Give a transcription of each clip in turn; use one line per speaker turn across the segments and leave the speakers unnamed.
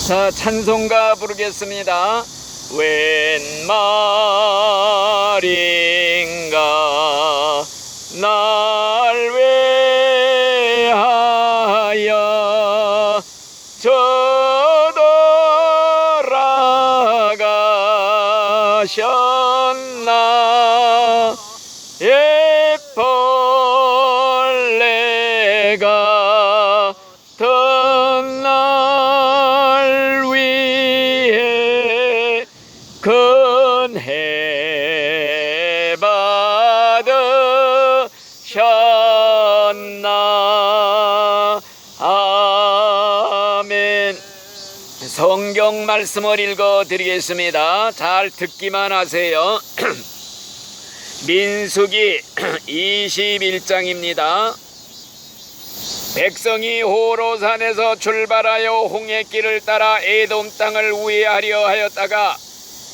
자, 찬송가 부르겠습니다. 웬 말인가 날 위하여 저돌아가셨나. 벌레가 날 위해 근혜 받으셨나. 아멘. 성경 말씀을 읽어 드리겠습니다. 잘 듣기만 하세요. 민수기 21장입니다. 백성이 호로산에서 출발하여 홍해길을 따라 에돔 땅을 우회하려 하였다가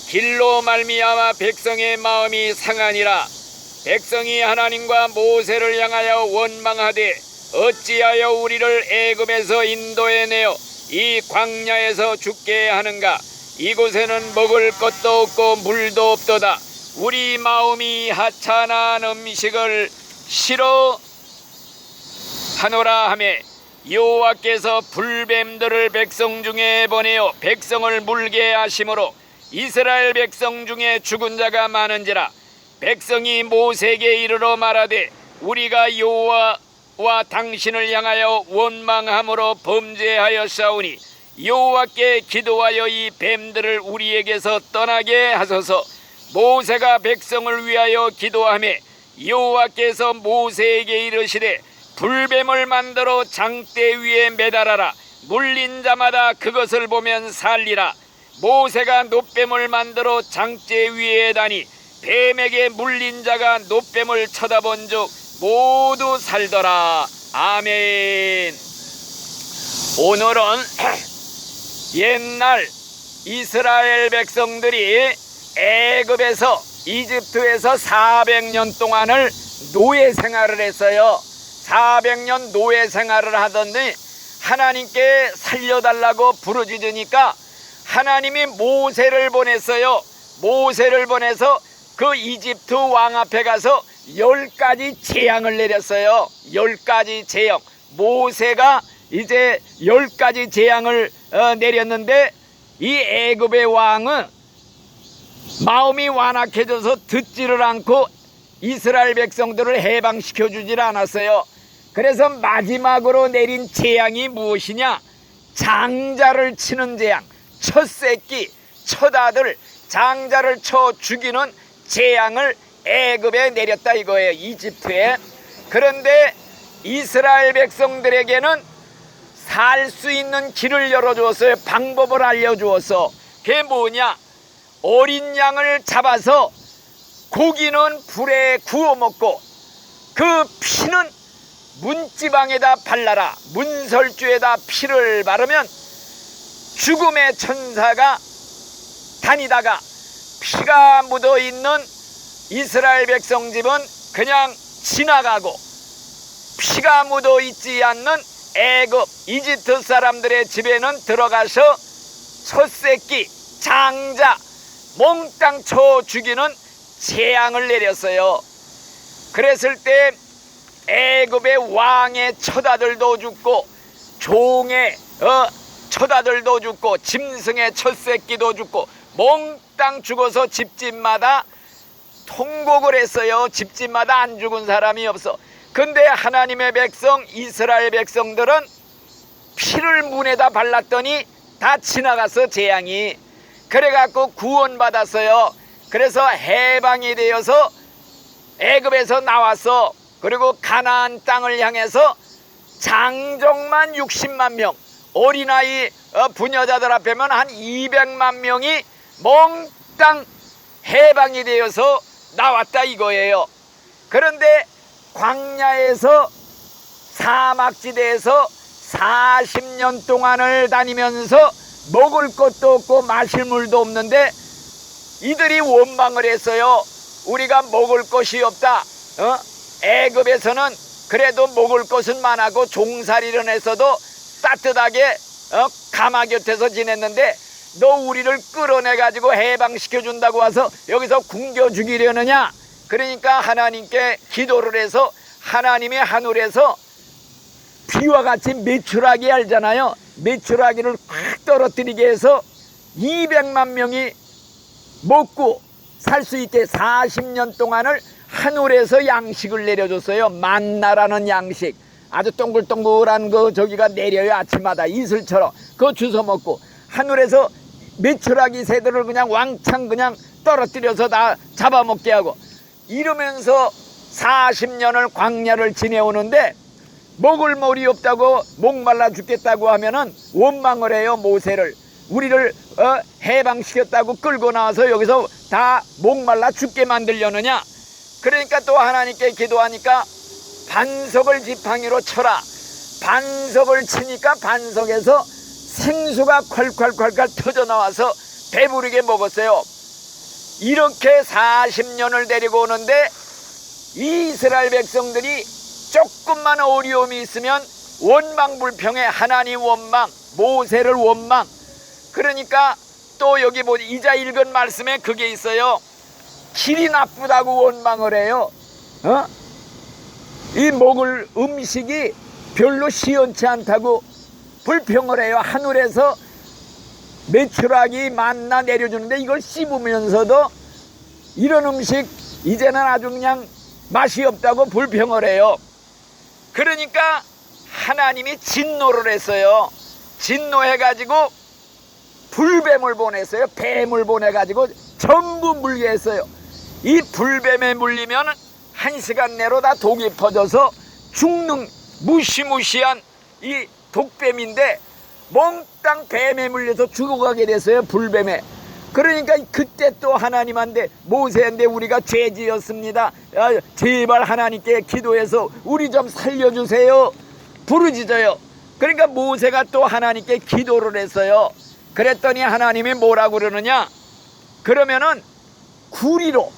길로 말미암아 백성의 마음이 상하니라. 백성이 하나님과 모세를 향하여 원망하되 어찌하여 우리를 애굽에서 인도해내어 이 광야에서 죽게 하는가. 이곳에는 먹을 것도 없고 물도 없도다. 우리 마음이 하찮은 음식을 싫어하노라 하며 여호와께서 불뱀들을 백성 중에 보내어 백성을 물게 하심으로 이스라엘 백성 중에 죽은 자가 많은지라. 백성이 모세에게 이르러 말하되 우리가 여호와와 당신을 향하여 원망함으로 범죄하였사오니 여호와께 기도하여 이 뱀들을 우리에게서 떠나게 하소서. 모세가 백성을 위하여 기도하며 여호와께서 모세에게 이르시되 불뱀을 만들어 장대 위에 매달아라. 물린 자마다 그것을 보면 살리라. 모세가 놋뱀을 만들어 장대 위에 다니 뱀에게 물린 자가 놋뱀을 쳐다본 즉 모두 살더라. 아멘. 오늘은 옛날 이스라엘 백성들이 애굽에서 이집트에서 400년 동안을 노예 생활을 했어요. 400년 노예 생활을 하더니 하나님께 살려달라고 부르짖으니까 하나님이 모세를 보냈어요. 모세를 보내서 그 이집트 왕 앞에 가서 10가지 재앙을 내렸어요. 10가지 재앙. 모세가 이제 10가지 재앙을 내렸는데 이 애굽의 왕은 마음이 완악해져서 듣지를 않고 이스라엘 백성들을 해방시켜주질 않았어요. 그래서 마지막으로 내린 재앙이 무엇이냐? 장자를 치는 재앙. 첫 새끼, 첫 아들, 장자를 쳐 죽이는 재앙을 애굽에 내렸다 이거예요. 이집트에. 그런데 이스라엘 백성들에게는 살 수 있는 길을 열어주었어요. 방법을 알려주었어. 그게 뭐냐? 어린 양을 잡아서 고기는 불에 구워 먹고 그 피는 문지방에다 발라라. 문설주에다 피를 바르면 죽음의 천사가 다니다가 피가 묻어있는 이스라엘 백성 집은 그냥 지나가고 피가 묻어있지 않는 애굽 이집트 사람들의 집에는 들어가서 첫 새끼 장자 몽땅 쳐 죽이는 재앙을 내렸어요. 그랬을 때 애굽의 왕의 처자들도 죽고 종의 처자들도 죽고 짐승의 첫 새끼도 죽고 몽땅 죽어서 집집마다 통곡을 했어요. 집집마다 안 죽은 사람이 없어. 근데 하나님의 백성 이스라엘 백성들은 피를 문에다 발랐더니 다 지나가서 재앙이. 그래갖고 구원받았어요. 그래서 해방이 되어서 애굽에서 나와서 그리고 가나안 땅을 향해서 장정만 60만 명, 어린아이 부녀자들 앞에면 한 200만 명이 몽땅 해방이 되어서 나왔다 이거예요. 그런데 광야에서 사막지대에서 40년 동안을 다니면서 먹을 것도 없고 마실 물도 없는데 이들이 원망을 했어요. 우리가 먹을 것이 없다. 애굽에서는 그래도 먹을 것은 많아고 종살이를 해서도 따뜻하게 가마 곁에서 지냈는데 너 우리를 끌어내가지고 해방시켜준다고 와서 여기서 굶겨 죽이려느냐? 그러니까 하나님께 기도를 해서 하나님이 하늘에서 비와 같이 메추라기 알잖아요. 메추라기를 확 떨어뜨리게 해서 200만 명이 먹고 살 수 있게 40년 동안을 하늘에서 양식을 내려줬어요. 만나라는 양식. 아주 동글동글한 거 저기가 내려요. 아침마다 이슬처럼. 그거 주워 먹고 하늘에서 메추라기 새들을 그냥 왕창 그냥 떨어뜨려서 다 잡아먹게 하고 이러면서 40년을 광야를 지내오는데 먹을 물이 없다고 목말라 죽겠다고 하면은 원망을 해요. 모세를 우리를 해방시켰다고 끌고 나와서 여기서 다 목말라 죽게 만들려느냐. 그러니까 또 하나님께 기도하니까 반석을 지팡이로 쳐라. 반석을 치니까 반석에서 생수가 콸콸콸콸 터져나와서 배부르게 먹었어요. 이렇게 40년을 데리고 오는데 이스라엘 백성들이 조금만 어려움이 있으면 원망불평에 하나님 원망, 모세를 원망. 그러니까 또 여기 이자 읽은 말씀에 그게 있어요. 길이 나쁘다고 원망을 해요. 이 먹을 음식이 별로 시원치 않다고 불평을 해요. 하늘에서 메추라기 만나 내려주는데 이걸 씹으면서도 이런 음식 이제는 아주 그냥 맛이 없다고 불평을 해요. 그러니까 하나님이 진노를 했어요. 진노해가지고 불뱀을 보냈어요. 뱀을 보내가지고 전부 물게 했어요. 이 불뱀에 물리면 1시간 내로 다 독이 퍼져서 죽는 무시무시한 이 독뱀인데 몽땅 뱀에 물려서 죽어가게 됐어요. 불뱀에. 그러니까 그때 또 하나님한테 모세한테 우리가 죄지었습니다. 제발 하나님께 기도해서 우리 좀 살려주세요. 부르짖어요. 그러니까 모세가 또 하나님께 기도를 했어요. 그랬더니 하나님이 뭐라고 그러느냐. 그러면은 구리로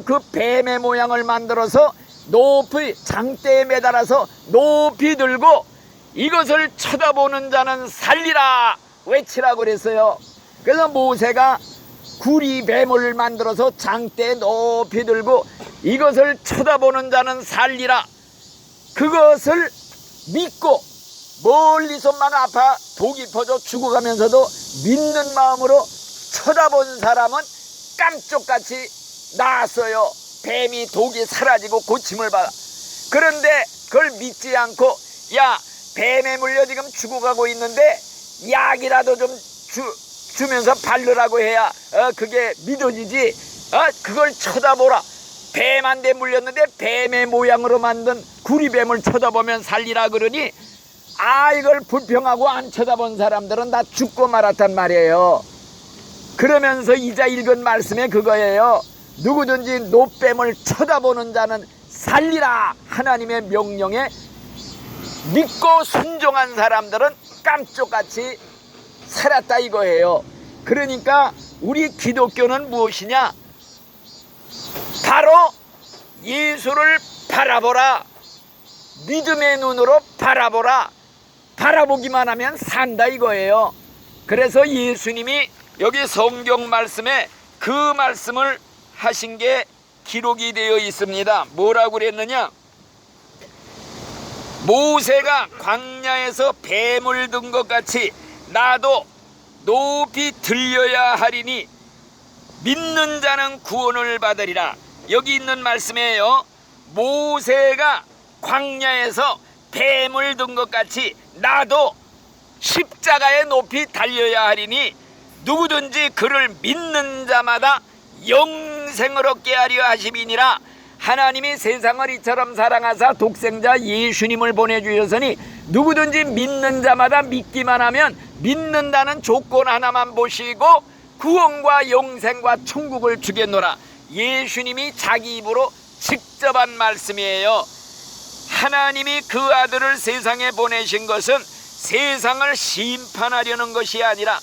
그 뱀의 모양을 만들어서 높이 장대에 매달아서 높이 들고 이것을 쳐다보는 자는 살리라 외치라고 그랬어요. 그래서 모세가 구리 뱀을 만들어서 장대에 높이 들고 이것을 쳐다보는 자는 살리라. 그것을 믿고 멀리서만 아파 독이 퍼져 죽어가면서도 믿는 마음으로 쳐다본 사람은 깜쪽같이 나았어요. 뱀이 독이 사라지고 고침을 받아. 그런데 그걸 믿지 않고 야 뱀에 물려 지금 죽어가고 있는데 약이라도 좀 주면서 바르라고 해야 그게 믿어지지. 그걸 쳐다보라. 뱀한테 물렸는데 뱀의 모양으로 만든 구리뱀을 쳐다보면 살리라 그러니 이걸 불평하고 안 쳐다본 사람들은 다 죽고 말았단 말이에요. 그러면서 이자 읽은 말씀에 그거예요. 누구든지 노뱀을 쳐다보는 자는 살리라. 하나님의 명령에 믿고 순종한 사람들은 깜쪽같이 살았다 이거예요. 그러니까 우리 기독교는 무엇이냐? 바로 예수를 바라보라. 믿음의 눈으로 바라보라. 바라보기만 하면 산다 이거예요. 그래서 예수님이 여기 성경 말씀에 그 말씀을 하신 게 기록이 되어 있습니다. 뭐라고 그랬느냐? 모세가 광야에서 뱀을 든 것 같이 나도 높이 들려야 하리니 믿는 자는 구원을 받으리라. 여기 있는 말씀이에요. 모세가 광야에서 뱀을 든 것 같이 나도 십자가에 높이 달려야 하리니 누구든지 그를 믿는 자마다 영생을 얻게 하려 하심이니라. 하나님이 세상을 이처럼 사랑하사 독생자 예수님을 보내주셨으니 누구든지 믿는 자마다 믿기만 하면 믿는다는 조건 하나만 보시고 구원과 영생과 천국을 주겠노라. 예수님이 자기 입으로 직접 한 말씀이에요. 하나님이 그 아들을 세상에 보내신 것은 세상을 심판하려는 것이 아니라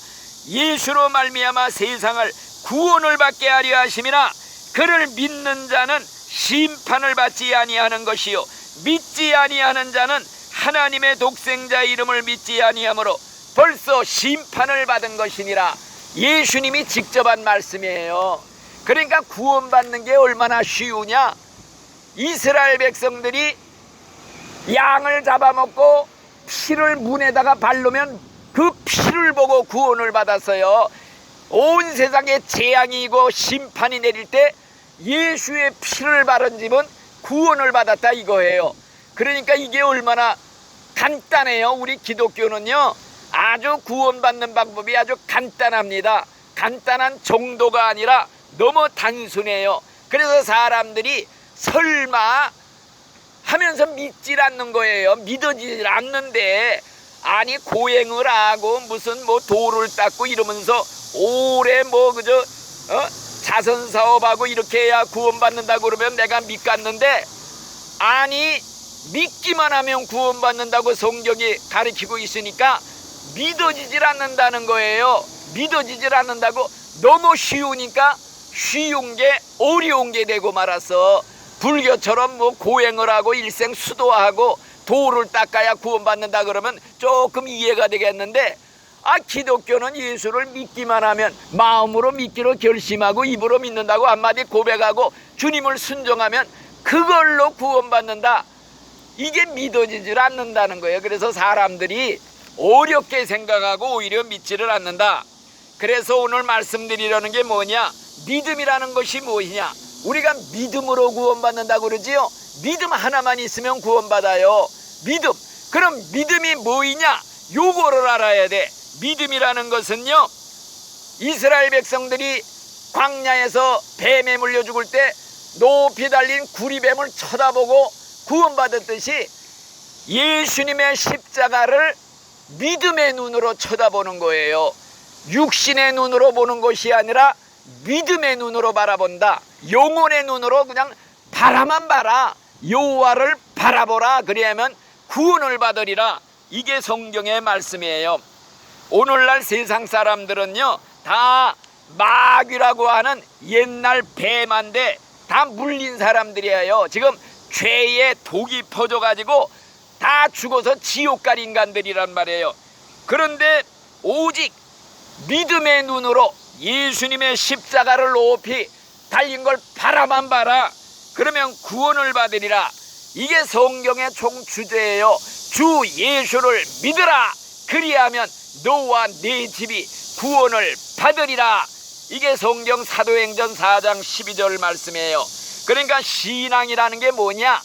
예수로 말미암아 세상을 구원을 받게 하려 하심이라. 그를 믿는 자는 심판을 받지 아니하는 것이요 믿지 아니하는 자는 하나님의 독생자 이름을 믿지 아니하므로 벌써 심판을 받은 것이니라. 예수님이 직접 한 말씀이에요. 그러니까 구원받는 게 얼마나 쉬우냐. 이스라엘 백성들이 양을 잡아먹고 피를 문에다가 바르면 그 피를 보고 구원을 받았어요. 온 세상에 재앙이고 심판이 내릴 때 예수의 피를 바른 집은 구원을 받았다 이거예요. 그러니까 이게 얼마나 간단해요. 우리 기독교는요, 아주 구원받는 방법이 아주 간단합니다. 간단한 정도가 아니라 너무 단순해요. 그래서 사람들이 설마 하면서 믿질 않는 거예요. 믿어지질 않는데, 아니 고행을 하고 무슨 뭐 도를 닦고 이러면서 오래 뭐 그저 자선 사업하고 이렇게 해야 구원받는다고 그러면 내가 믿겠는데, 아니 믿기만 하면 구원받는다고 성경이 가르치고 있으니까 믿어지질 않는다는 거예요. 믿어지질 않는다고. 너무 쉬우니까 쉬운 게 어려운 게 되고 말았어. 불교처럼 뭐 고행을 하고 일생 수도하고 도를 닦아야 구원받는다 그러면 조금 이해가 되겠는데, 기독교는 예수를 믿기만 하면, 마음으로 믿기로 결심하고 입으로 믿는다고 한마디 고백하고 주님을 순종하면 그걸로 구원받는다. 이게 믿어지질 않는다는 거예요. 그래서 사람들이 어렵게 생각하고 오히려 믿지를 않는다. 그래서 오늘 말씀드리려는 게 뭐냐, 믿음이라는 것이 무엇이냐. 우리가 믿음으로 구원받는다고 그러지요. 믿음 하나만 있으면 구원받아요. 믿음. 그럼 믿음이 뭐이냐, 요거를 알아야 돼. 믿음이라는 것은요, 이스라엘 백성들이 광야에서 뱀에 물려 죽을 때 높이 달린 구리뱀을 쳐다보고 구원받았듯이 예수님의 십자가를 믿음의 눈으로 쳐다보는 거예요. 육신의 눈으로 보는 것이 아니라 믿음의 눈으로 바라본다. 영혼의 눈으로 그냥 바라만 봐라. 여호와를 바라보라. 그리하면 구원을 받으리라. 이게 성경의 말씀이에요. 오늘날 세상 사람들은요, 다 마귀라고 하는 옛날 뱀한테 다 물린 사람들이에요. 지금 죄의 독이 퍼져가지고 다 죽어서 지옥 갈 인간들이란 말이에요. 그런데 오직 믿음의 눈으로 예수님의 십자가를 높이 달린 걸 바라만 봐라. 그러면 구원을 받으리라. 이게 성경의 총주제예요. 주 예수를 믿으라. 그리하면 너와 네 집이 구원을 받으리라. 이게 성경 사도행전 4장 12절 말씀이에요. 그러니까 신앙이라는 게 뭐냐,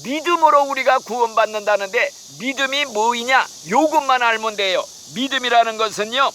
믿음으로 우리가 구원받는다는데, 믿음이 뭐이냐, 요것만 알면 돼요. 믿음이라는 것은요,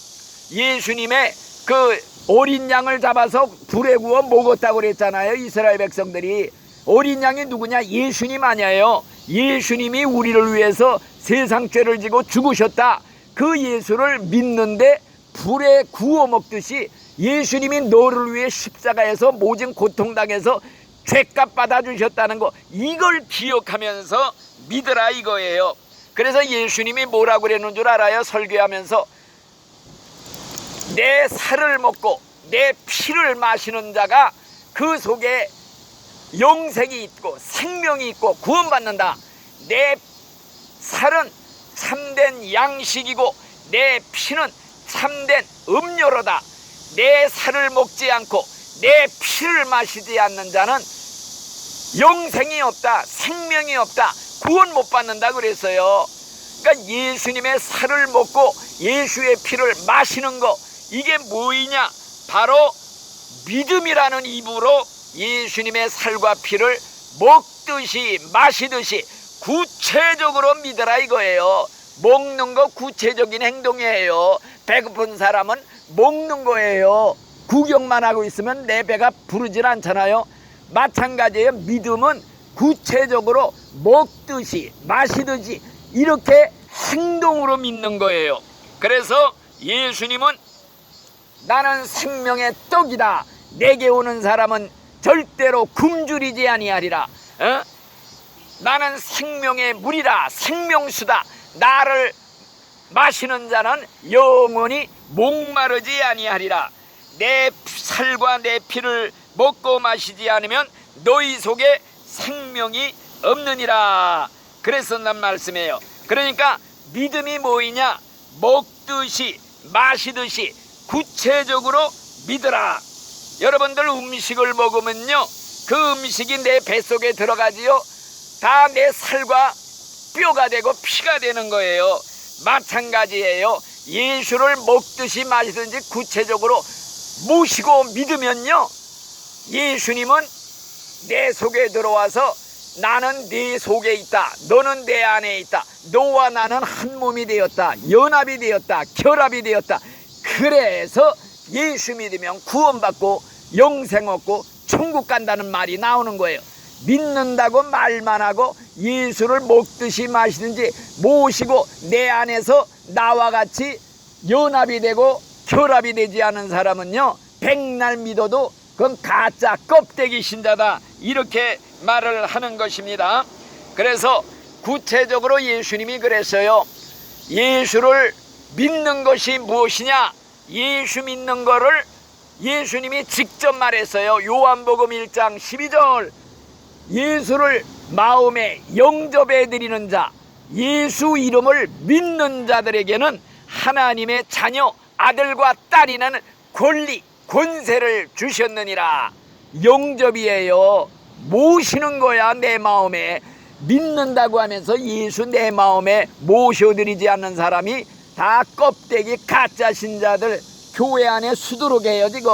예수님의 그 어린 양을 잡아서 불에 구워 먹었다고 그랬잖아요. 이스라엘 백성들이. 어린 양이 누구냐, 예수님 아니에요. 예수님이 우리를 위해서 세상 죄를 지고 죽으셨다. 그 예수를 믿는데 불에 구워 먹듯이 예수님이 너를 위해 십자가에서 모진 고통당해서 죄값 받아주셨다는 거, 이걸 기억하면서 믿으라 이거예요. 그래서 예수님이 뭐라고 그랬는 줄 알아요? 설교하면서 내 살을 먹고 내 피를 마시는 자가 그 속에 영생이 있고 생명이 있고 구원받는다. 내 살은 참된 양식이고 내 피는 참된 음료로다. 내 살을 먹지 않고 내 피를 마시지 않는 자는 영생이 없다, 생명이 없다, 구원 못 받는다 그랬어요. 그러니까 예수님의 살을 먹고 예수의 피를 마시는 거, 이게 뭐이냐, 바로 믿음이라는 입으로 예수님의 살과 피를 먹듯이 마시듯이 구체적으로 믿으라 이거예요. 먹는 거 구체적인 행동이에요. 배고픈 사람은 먹는 거예요. 구경만 하고 있으면 내 배가 부르질 않잖아요. 마찬가지예요. 믿음은 구체적으로 먹듯이 마시듯이 이렇게 행동으로 믿는 거예요. 그래서 예수님은 나는 생명의 떡이다. 내게 오는 사람은 절대로 굶주리지 아니하리라. 나는 생명의 물이다. 생명수다. 나를 마시는 자는 영원히 목마르지 아니하리라. 내 살과 내 피를 먹고 마시지 않으면 너희 속에 생명이 없느니라. 그랬었단 말씀이에요. 그러니까 믿음이 뭐이냐, 먹듯이 마시듯이 구체적으로 믿으라. 여러분들 음식을 먹으면요, 그 음식이 내 뱃속에 들어가지요, 다 내 살과 뼈가 되고 피가 되는 거예요. 마찬가지예요. 예수를 먹듯이 마시든지 구체적으로 모시고 믿으면요, 예수님은 내 속에 들어와서 나는 네 속에 있다, 너는 내 안에 있다, 너와 나는 한 몸이 되었다, 연합이 되었다, 결합이 되었다. 그래서 예수 믿으면 구원받고 영생 얻고 천국 간다는 말이 나오는 거예요. 믿는다고 말만 하고 예수를 먹듯이 마시든지 모시고 내 안에서 나와 같이 연합이 되고 결합이 되지 않은 사람은요, 백날 믿어도 그건 가짜 껍데기 신자다, 이렇게 말을 하는 것입니다. 그래서 구체적으로 예수님이 그랬어요. 예수를 믿는 것이 무엇이냐? 예수 믿는 거를 예수님이 직접 말했어요. 요한복음 1장 12절, 예수를 마음에 영접해 드리는 자, 예수 이름을 믿는 자들에게는 하나님의 자녀 아들과 딸이라는 권리 권세를 주셨느니라. 영접이에요. 모시는 거야. 내 마음에 믿는다고 하면서 예수 내 마음에 모셔드리지 않는 사람이 다 껍데기 가짜 신자들 교회 안에 수두룩해요. 지금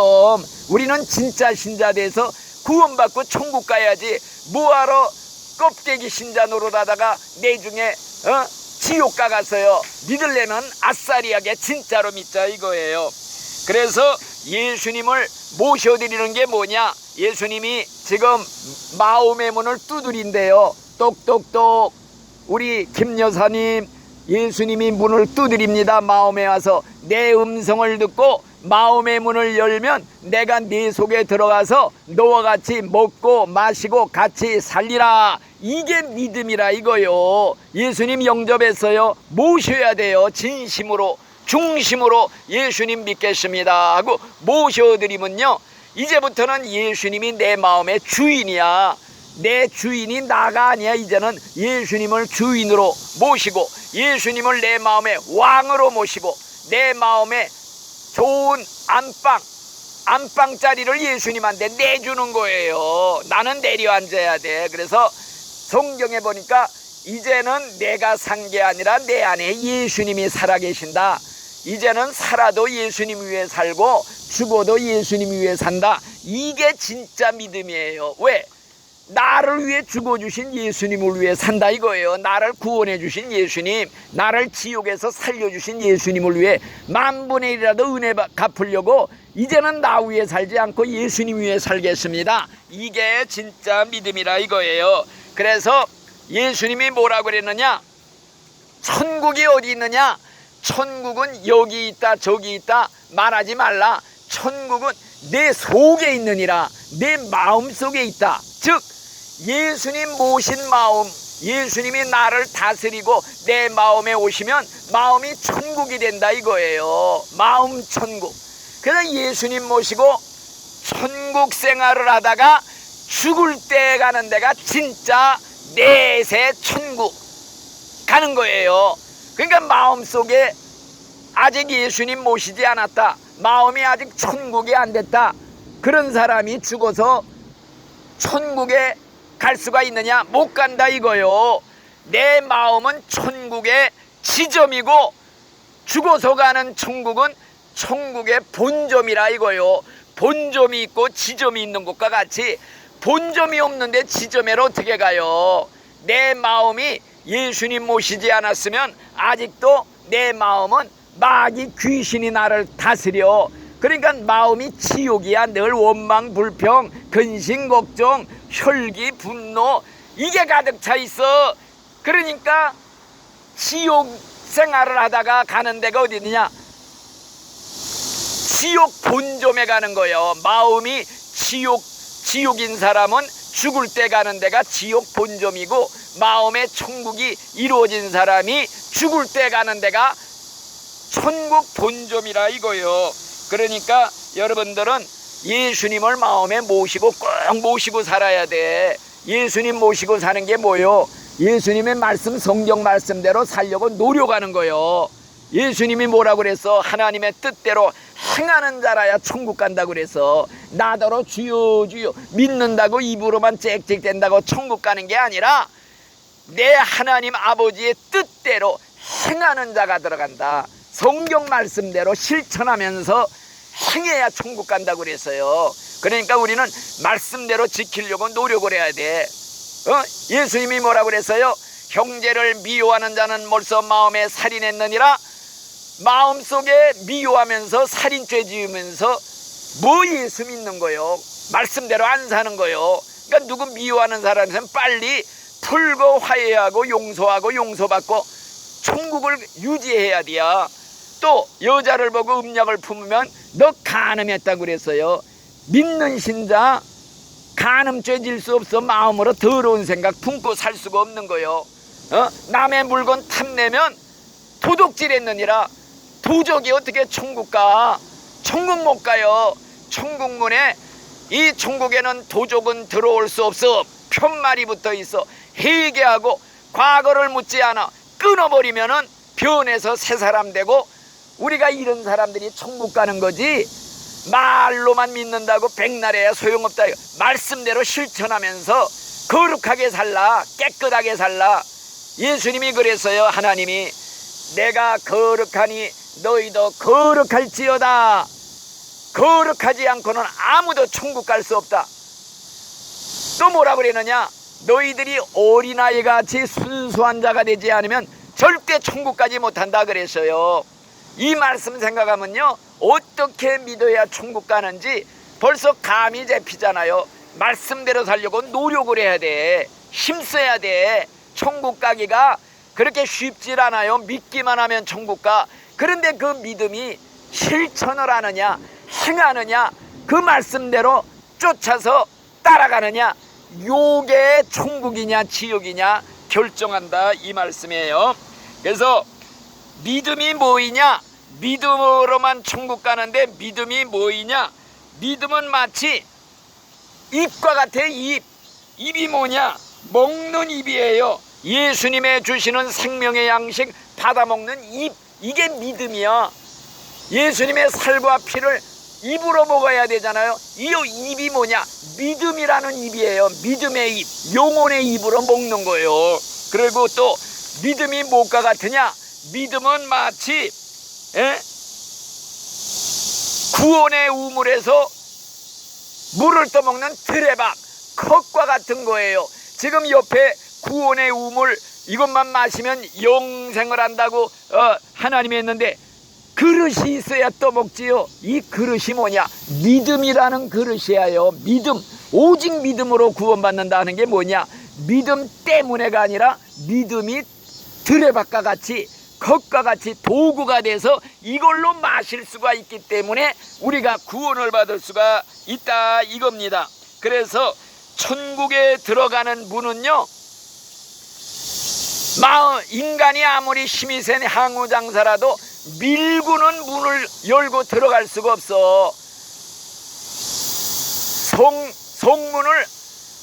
우리는 진짜 신자 돼서 구원받고 천국 가야지, 뭐하러 껍데기 신자 노릇하다가 내중에 지옥 가갔어요. 믿으려면 아싸리하게 진짜로 믿자 이거예요. 그래서 예수님을 모셔드리는 게 뭐냐? 예수님이 지금 마음의 문을 두드린대요. 똑똑똑, 우리 김 여사님, 예수님이 문을 두드립니다. 마음에 와서 내 음성을 듣고 마음의 문을 열면 내가 네 속에 들어가서 너와 같이 먹고 마시고 같이 살리라. 이게 믿음이라 이거요. 예수님 영접했어요. 모셔야 돼요. 진심으로 중심으로 예수님 믿겠습니다 하고 모셔드리면요, 이제부터는 예수님이 내 마음의 주인이야. 내 주인이 나가 아니야. 이제는 예수님을 주인으로 모시고 예수님을 내 마음의 왕으로 모시고 내 마음에 좋은 안방자리를 예수님한테 내주는 거예요. 나는 내려앉아야 돼. 그래서 성경에 보니까 이제는 내가 산 게 아니라 내 안에 예수님이 살아계신다. 이제는 살아도 예수님 위해 살고 죽어도 예수님 위해 산다. 이게 진짜 믿음이에요. 왜? 나를 위해 죽어주신 예수님을 위해 산다 이거예요. 나를 구원해 주신 예수님, 나를 지옥에서 살려주신 예수님을 위해 만분의 1이라도 은혜 갚으려고 이제는 나 위해 살지 않고 예수님 위해 살겠습니다. 이게 진짜 믿음이라 이거예요. 그래서 예수님이 뭐라고 그랬느냐? 천국이 어디 있느냐? 천국은 여기 있다 저기 있다 말하지 말라. 천국은 내 속에 있느니라. 내 마음 속에 있다. 즉 예수님 모신 마음, 예수님이 나를 다스리고 내 마음에 오시면 마음이 천국이 된다 이거예요. 마음 천국. 그래서 예수님 모시고 천국 생활을 하다가 죽을 때 가는 데가 진짜 내세 천국 가는 거예요. 그러니까 마음속에 아직 예수님 모시지 않았다, 마음이 아직 천국이 안 됐다, 그런 사람이 죽어서 천국에 갈 수가 있느냐? 못 간다 이거요. 내 마음은 천국의 지점이고 죽어서 가는 천국은 천국의 본점이라 이거요. 본점이 있고 지점이 있는 것과 같이 본점이 없는데 지점에로 어떻게 가요? 내 마음이 예수님 모시지 않았으면 아직도 내 마음은 마귀 귀신이 나를 다스려. 그러니까 마음이 지옥이야. 늘 원망 불평 근심 걱정 혈기 분노 이게 가득 차 있어. 그러니까 지옥 생활을 하다가 가는 데가 어디냐? 지옥 본점에 가는 거예요. 마음이 지옥인 사람은 죽을 때 가는 데가 지옥 본점이고, 마음의 천국이 이루어진 사람이 죽을 때 가는 데가 천국 본점이라 이거요. 그러니까 여러분들은 예수님을 마음에 모시고 꼭 모시고 살아야 돼. 예수님 모시고 사는 게 뭐요? 예수님의 말씀, 성경 말씀대로 살려고 노력하는 거요. 예수님이 뭐라고 그랬어? 하나님의 뜻대로 행하는 자라야 천국 간다고 그래서 나더러 주여 주여 믿는다고 입으로만 짹짹댄다고 천국 가는 게 아니라 내 하나님 아버지의 뜻대로 행하는 자가 들어간다. 성경 말씀대로 실천하면서 행해야 천국 간다고 그랬어요. 그러니까 우리는 말씀대로 지키려고 노력을 해야 돼. 예수님이 뭐라고 그랬어요? 형제를 미워하는 자는 벌써 마음에 살인했느니라. 마음속에 미워하면서 살인죄 지으면서 뭐 예수 믿는 거요? 말씀대로 안 사는 거요. 그러니까 누구 미워하는 사람은 빨리 풀고 화해하고 용서하고 용서받고 천국을 유지해야 돼요. 또 여자를 보고 음력을 품으면 너 간음했다고 그랬어요. 믿는 신자 간음죄 질 수 없어. 마음으로 더러운 생각 품고 살 수가 없는 거요. 남의 물건 탐내면 도둑질했느니라. 도적이 어떻게 천국 가? 천국 못 가요. 천국문에 이 천국에는 도적은 들어올 수 없어. 편말이 붙어 있어. 회개하고 과거를 묻지 않아 끊어버리면은 변해서 새 사람 되고 우리가 이런 사람들이 천국 가는 거지. 말로만 믿는다고 백날에야 소용없다. 말씀대로 실천하면서 거룩하게 살라. 깨끗하게 살라. 예수님이 그랬어요. 하나님이 내가 거룩하니 너희도 거룩할지어다. 거룩하지 않고는 아무도 천국 갈 수 없다. 또 뭐라 그랬느냐? 너희들이 어린아이 같이 순수한 자가 되지 않으면 절대 천국 가지 못한다 그랬어요. 이 말씀 생각하면요, 어떻게 믿어야 천국 가는지 벌써 감이 잡히잖아요. 말씀대로 살려고 노력을 해야 돼. 힘써야 돼. 천국 가기가 그렇게 쉽질 않아요. 믿기만 하면 천국 가. 그런데 그 믿음이 실천을 하느냐, 행하느냐, 그 말씀대로 쫓아서 따라가느냐, 요게 천국이냐 지옥이냐 결정한다 이 말씀이에요. 그래서 믿음이 뭐이냐? 믿음으로만 천국 가는데 믿음이 뭐이냐? 믿음은 마치 입과 같아. 입이 뭐냐? 먹는 입이에요. 예수님의 주시는 생명의 양식 받아먹는 입, 이게 믿음이야. 예수님의 살과 피를 입으로 먹어야 되잖아요. 이 입이 뭐냐? 믿음이라는 입이에요. 믿음의 입, 영혼의 입으로 먹는 거예요. 그리고 또 믿음이 뭐가 같으냐? 믿음은 마치 구원의 우물에서 물을 떠먹는 드레박, 컵과 같은 거예요. 지금 옆에 구원의 우물 이것만 마시면 영생을 한다고 하나님이 했는데 그릇이 있어야 떠먹지요. 이 그릇이 뭐냐? 믿음이라는 그릇이에요. 믿음, 오직 믿음으로 구원받는다는 게 뭐냐? 믿음 때문에가 아니라 믿음이 드레박과 같이 컵과 같이 도구가 돼서 이걸로 마실 수가 있기 때문에 우리가 구원을 받을 수가 있다 이겁니다. 그래서 천국에 들어가는 문은요, 인간이 아무리 힘이 센 항우장사라도 밀고는 문을 열고 들어갈 수가 없어. 성문을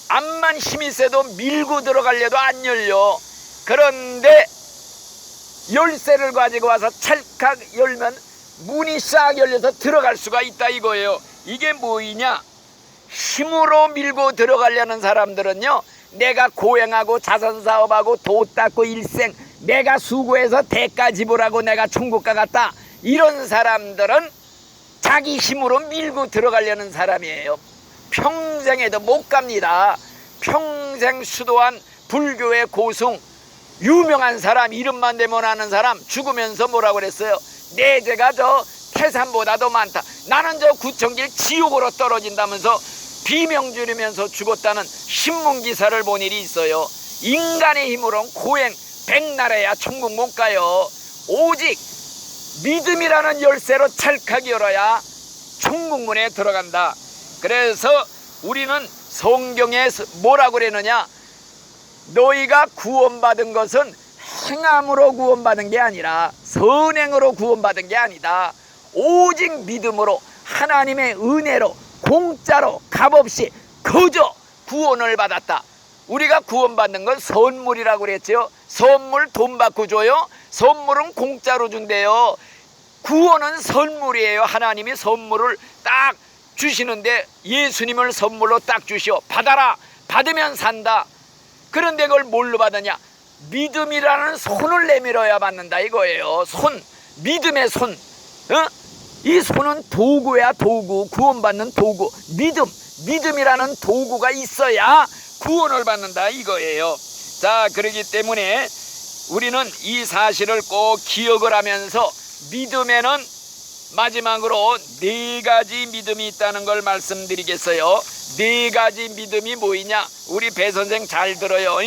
암만 힘이 세도 밀고 들어가려도 안 열려. 그런데 열쇠를 가지고 와서 찰칵 열면 문이 싹 열려서 들어갈 수가 있다 이거예요. 이게 뭐이냐? 힘으로 밀고 들어가려는 사람들은요, 내가 고행하고 자선사업하고 도 닦고 일생 내가 수고해서 대가 지불하고 내가 천국 가겠다, 이런 사람들은 자기 힘으로 밀고 들어가려는 사람이에요. 평생에도 못 갑니다. 평생 수도한 불교의 고승, 유명한 사람, 이름만 대면 아는 사람, 죽으면서 뭐라고 그랬어요? 내 죄가 저 태산보다도 많다. 나는 저 구천길 지옥으로 떨어진다면서 비명 지르면서 죽었다는 신문기사를 본 일이 있어요. 인간의 힘으로는 고행 백날에야 천국 못 가요. 오직 믿음이라는 열쇠로 찰칵 열어야 천국문에 들어간다. 그래서 우리는 성경에 뭐라고 그랬느냐? 너희가 구원받은 것은 행함으로 구원받은 게 아니라 선행으로 구원받은 게 아니다. 오직 믿음으로 하나님의 은혜로 공짜로 값없이 거저 구원을 받았다. 우리가 구원받는 건 선물이라고 그랬죠. 선물 돈 받고 줘요? 선물은 공짜로 준대요. 구원은 선물이에요. 하나님이 선물을 딱 주시는데 예수님을 선물로 딱 주시오. 받아라. 받으면 산다. 그런데 그걸 뭘로 받느냐? 믿음이라는 손을 내밀어야 받는다 이거예요. 손, 믿음의 손. 이 손은 도구야, 도구. 구원받는 도구. 믿음이라는 도구가 있어야 구원을 받는다 이거예요. 자, 그렇기 때문에 우리는 이 사실을 꼭 기억을 하면서 믿음에는 마지막으로 4가지 믿음이 있다는 걸 말씀드리겠어요. 4가지 믿음이 뭐이냐? 우리 배 선생 잘 들어요.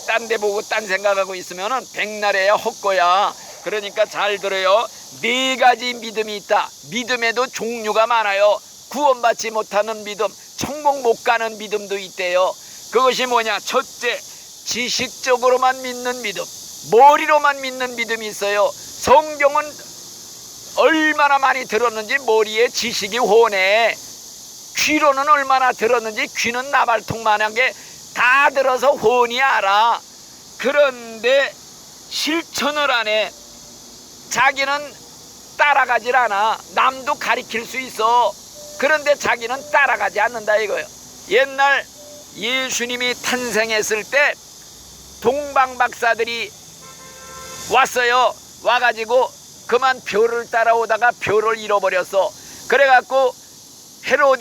딴 데 보고 딴 생각하고 있으면은 백날에야 헛거야. 그러니까 잘 들어요. 4가지 믿음이 있다. 믿음에도 종류가 많아요. 구원받지 못하는 믿음, 천국 못 가는 믿음도 있대요. 그것이 뭐냐? 첫째, 지식적으로만 믿는 믿음, 머리로만 믿는 믿음이 있어요. 성경은 얼마나 많이 들었는지 머리에 지식이 훤해. 귀로는 얼마나 들었는지 귀는 나발통만하게 다 들어서 훤히 알아. 그런데 실천을 안 해. 자기는 따라가질 않아. 남도 가리킬 수 있어. 그런데 자기는 따라가지 않는다 이거예요. 옛날 예수님이 탄생했을 때 동방박사들이 왔어요. 와가지고 그만 별을 따라오다가 별을 잃어버렸어. 그래갖고 헤롯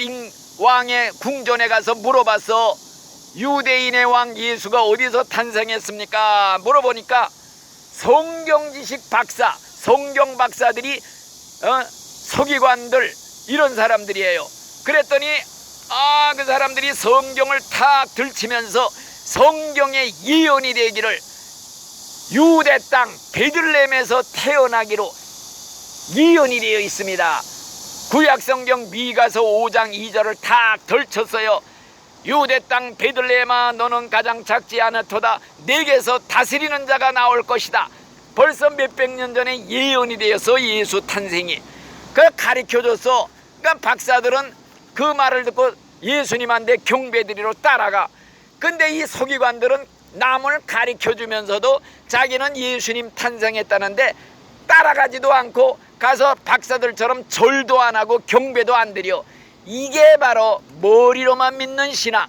왕의 궁전에 가서 물어봤어. 유대인의 왕 예수가 어디서 탄생했습니까? 물어보니까 성경지식 박사, 성경 박사들이 서기관들 이런 사람들이에요. 그랬더니 그 사람들이 성경을 탁 들치면서 성경의 예언이 되기를 유대 땅 베들레헴에서 태어나기로 예언이 되어 있습니다. 구약성경 미가서 5장 2절을 탁 들쳤어요. 유대 땅 베들레헴아 너는 가장 작지 않았도다. 내게서 다스리는 자가 나올 것이다. 벌써 몇백 년 전에 예언이 되어서 예수 탄생이 그걸 가르쳐줬어. 그러니까 박사들은 그 말을 듣고 예수님한테 경배드리러 따라가. 근데 이 서기관들은 남을 가르쳐주면서도 자기는 예수님 탄생했다는데 따라가지도 않고 가서 박사들처럼 절도 안 하고 경배도 안 드려. 이게 바로 머리로만 믿는 신앙,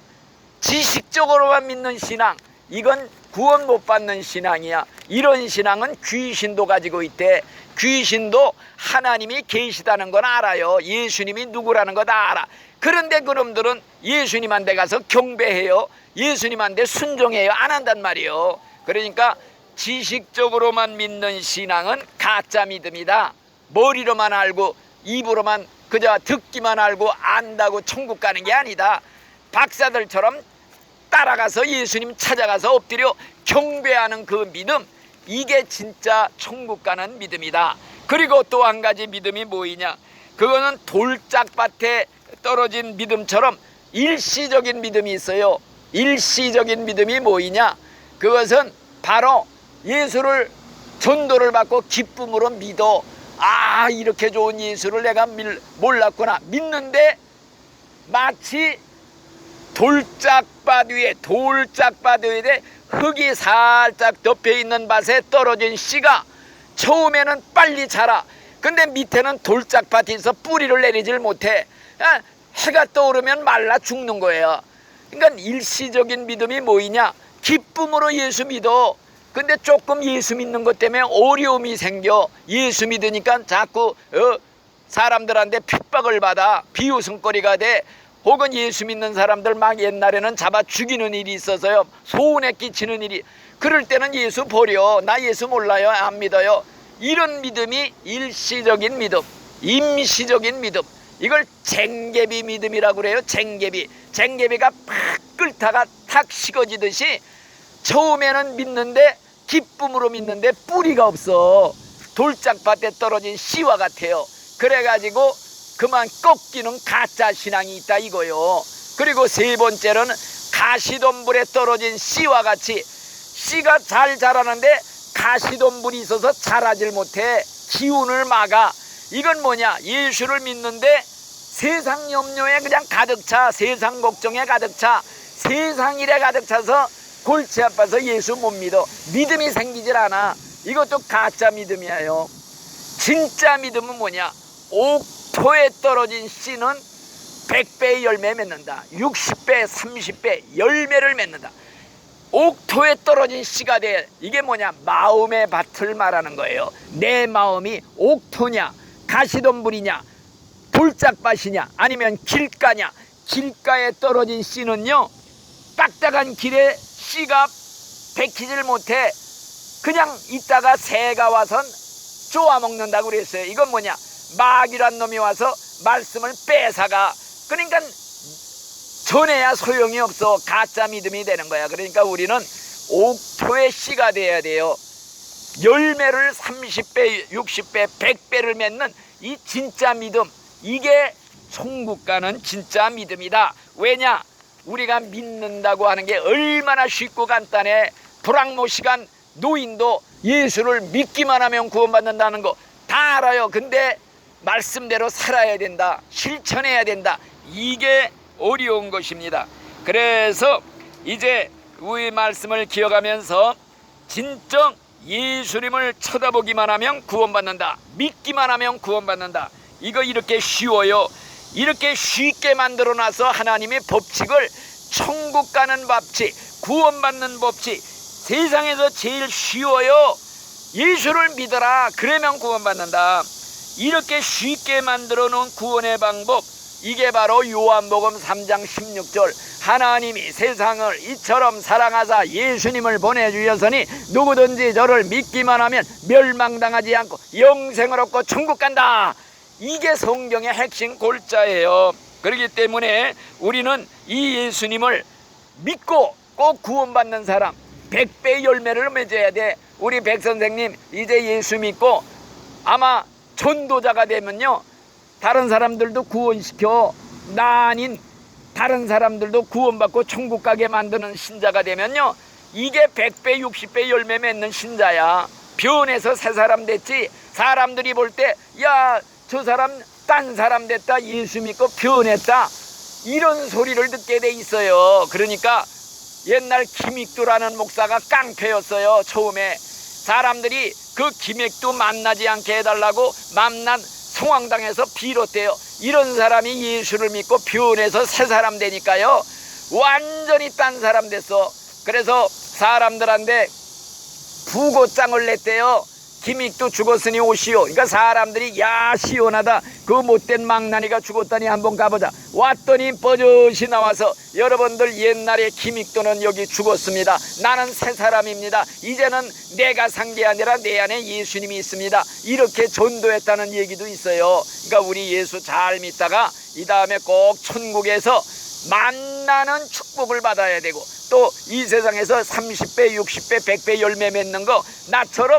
지식적으로만 믿는 신앙. 이건 구원 못 받는 신앙이야. 이런 신앙은 귀신도 가지고 있대. 귀신도 하나님이 계시다는 건 알아요. 예수님이 누구라는 거 다 알아. 그런데 그놈들은 예수님한테 가서 경배해요. 예수님한테 순종해요. 안 한단 말이에요. 그러니까 지식적으로만 믿는 신앙은 가짜 믿음이다. 머리로만 알고 입으로만 그저 듣기만 알고 안다고 천국 가는 게 아니다. 박사들처럼 따라가서 예수님 찾아가서 엎드려 경배하는 그 믿음, 이게 진짜 천국 가는 믿음이다. 그리고 또 한 가지 믿음이 뭐이냐? 그거는 돌짝밭에 떨어진 믿음처럼 일시적인 믿음이 있어요. 일시적인 믿음이 뭐이냐? 그것은 바로 예수를 전도를 받고 기쁨으로 믿어. 이렇게 좋은 예수를 내가 몰랐구나. 믿는데 마치 돌짝밭 위에 흙이 살짝 덮여있는 밭에 떨어진 씨가 처음에는 빨리 자라. 근데 밑에는 돌짝밭이 있어 뿌리를 내리질 못해. 해가 떠오르면 말라 죽는 거예요. 그러니까 일시적인 믿음이 뭐이냐? 기쁨으로 예수 믿어. 근데 조금 예수 믿는 것 때문에 어려움이 생겨. 예수 믿으니까 자꾸 사람들한테 핍박을 받아. 비웃음거리가 돼. 혹은 예수 믿는 사람들 막 옛날에는 잡아 죽이는 일이 있어서요. 소운에 끼치는 일이. 그럴 때는 예수 버려. 나 예수 몰라요. 안 믿어요. 이런 믿음이 일시적인 믿음, 임시적인 믿음. 이걸 쟁개비 믿음이라고 그래요. 쟁개비가 팍 끓다가 탁 식어지듯이 처음에는 믿는데 기쁨으로 믿는데 뿌리가 없어. 돌짝밭에 떨어진 씨와 같아요. 그래가지고 그만 꺾이는 가짜 신앙이 있다 이거요. 그리고 세 번째로는 가시덤불에 떨어진 씨와 같이 씨가 잘 자라는데 가시덤불이 있어서 자라질 못해. 기운을 막아. 이건 뭐냐? 예수를 믿는데 세상 염려에 그냥 가득 차. 세상 걱정에 가득 차. 세상 일에 가득 차서 골치 아파서 예수 못 믿어. 믿음이 생기질 않아. 이것도 가짜 믿음이에요. 진짜 믿음은 뭐냐? 옥토에 떨어진 씨는 100배의 열매 맺는다. 60배, 30배 열매를 맺는다. 옥토에 떨어진 씨가 돼. 이게 뭐냐? 마음의 밭을 말하는 거예요. 내 마음이 옥토냐, 가시덤불이냐, 돌짝밭이냐, 아니면 길가냐. 길가에 떨어진 씨는요, 딱딱한 길에 씨가 베키질 못해 그냥 있다가 새가 와선 쪼아 먹는다고 그랬어요. 이건 뭐냐? 마귀란 놈이 와서 말씀을 뺏어가. 그러니까 전해야 소용이 없어. 가짜 믿음이 되는 거야. 그러니까 우리는 옥토의 씨가 돼야 돼요. 열매를 30배, 60배, 100배를 맺는 이 진짜 믿음, 이게 천국 가는 진짜 믿음이다. 왜냐? 우리가 믿는다고 하는 게 얼마나 쉽고 간단해. 불황모시간 노인도 예수를 믿기만 하면 구원받는다는 거 다 알아요. 근데 말씀대로 살아야 된다. 실천해야 된다. 이게 어려운 것입니다. 그래서 이제 우리 말씀을 기억하면서 진정 예수님을 쳐다보기만 하면 구원받는다. 믿기만 하면 구원받는다. 이거 이렇게 쉬워요. 이렇게 쉽게 만들어놔서 하나님의 법칙을, 천국 가는 법칙, 구원받는 법칙, 세상에서 제일 쉬워요. 예수를 믿어라. 그러면 구원받는다. 이렇게 쉽게 만들어 놓은 구원의 방법, 이게 바로 요한복음 3장 16절 하나님이 세상을 이처럼 사랑하사 예수님을 보내주셨으니 누구든지 저를 믿기만 하면 멸망당하지 않고 영생을 얻고 천국 간다. 이게 성경의 핵심 골자예요. 그렇기 때문에 우리는 이 예수님을 믿고 꼭 구원받는 사람, 100배의 열매를 맺어야 돼. 우리 백 선생님 이제 예수 믿고 아마 전도자가 되면요, 다른 사람들도 구원시켜, 나 아닌 다른 사람들도 구원받고 천국 가게 만드는 신자가 되면요, 이게 100배 60배 열매 맺는 신자야. 변해서 새 사람 됐지. 사람들이 볼 때 야, 저 사람 딴 사람 됐다, 예수 믿고 변했다, 이런 소리를 듣게 돼 있어요. 그러니까 옛날 김익두라는 목사가 깡패였어요. 처음에 사람들이 그 김익두 만나지 않게 해달라고 만난 성황당에서 빌었대요. 이런 사람이 예수를 믿고 변해서 새 사람 되니까요, 완전히 딴 사람 됐어. 그래서 사람들한테 부고장을 냈대요. 김익두 죽었으니 오시오. 그러니까 사람들이 야, 시원하다, 그 못된 망나니가 죽었다니 한번 가보자. 왔더니 버젓이 나와서 여러분들, 옛날에 김익두는 여기 죽었습니다. 나는 새 사람입니다. 이제는 내가 산 게 아니라 내 안에 예수님이 있습니다. 이렇게 전도했다는 얘기도 있어요. 그러니까 우리 예수 잘 믿다가 이 다음에 꼭 천국에서 만나는 축복을 받아야 되고, 또 이 세상에서 30배, 60배, 100배 열매 맺는 거 나처럼